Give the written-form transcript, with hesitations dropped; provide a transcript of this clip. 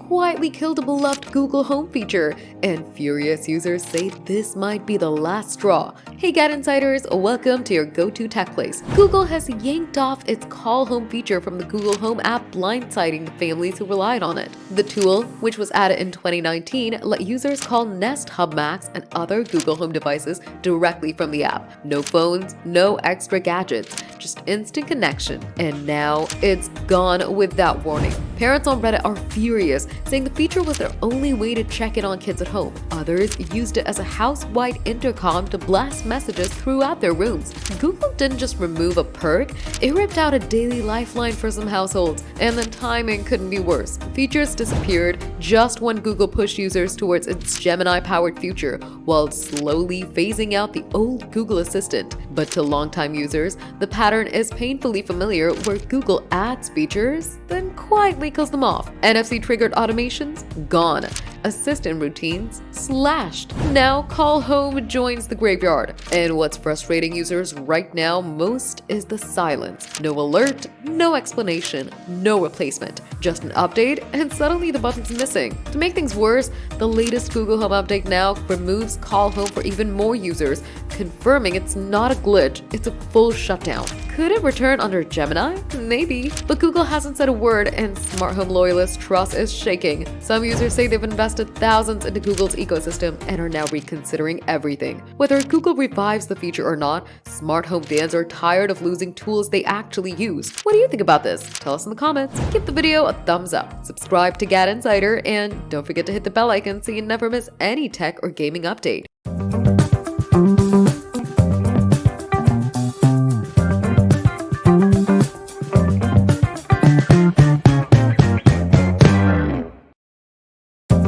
quietly killed a beloved Google Home feature, and furious users say this might be the last straw. Hey GadInsiders, welcome to your go-to tech place. Google has yanked off its Call Home feature from the Google Home app, blindsiding the families who relied on it. The tool, which was added in 2019, let users call Nest, Hub Max, and other Google Home devices directly from the app. No phones, no extra gadgets, just instant connection. And now it's gone without warning. Parents on Reddit are furious, saying the feature was their only way to check in on kids at home. Others used it as a house-wide intercom to blast messages throughout their rooms. Google didn't just remove a perk, it ripped out a daily lifeline for some households, and the timing couldn't be worse. Features disappeared just when Google pushed users towards its Gemini-powered future, while slowly phasing out the old Google Assistant. But to longtime users, the pattern is painfully familiar, where Google adds features, then quietly kills them off. NFC-triggered automations? Gone. Assistant routines? Slashed. Now Call Home joins the graveyard. And what's frustrating users right now most is the silence. No alert, no explanation, no replacement. Just an update, and suddenly the button's missing. To make things worse, the latest Google Home update now removes Call Home for even more users, confirming it's not a glitch, it's a full shutdown. Could it return under Gemini? Maybe. But Google hasn't said a word, and smart home loyalists' trust is shaking. Some users say they've invested thousands into Google's ecosystem and are now reconsidering everything. Whether Google revives the feature or not, smart home fans are tired of losing tools they actually use. What do you think about this? Tell us in the comments. Give the video a thumbs up, subscribe to GadInsider, and don't forget to hit the bell icon so you never miss any tech or gaming update.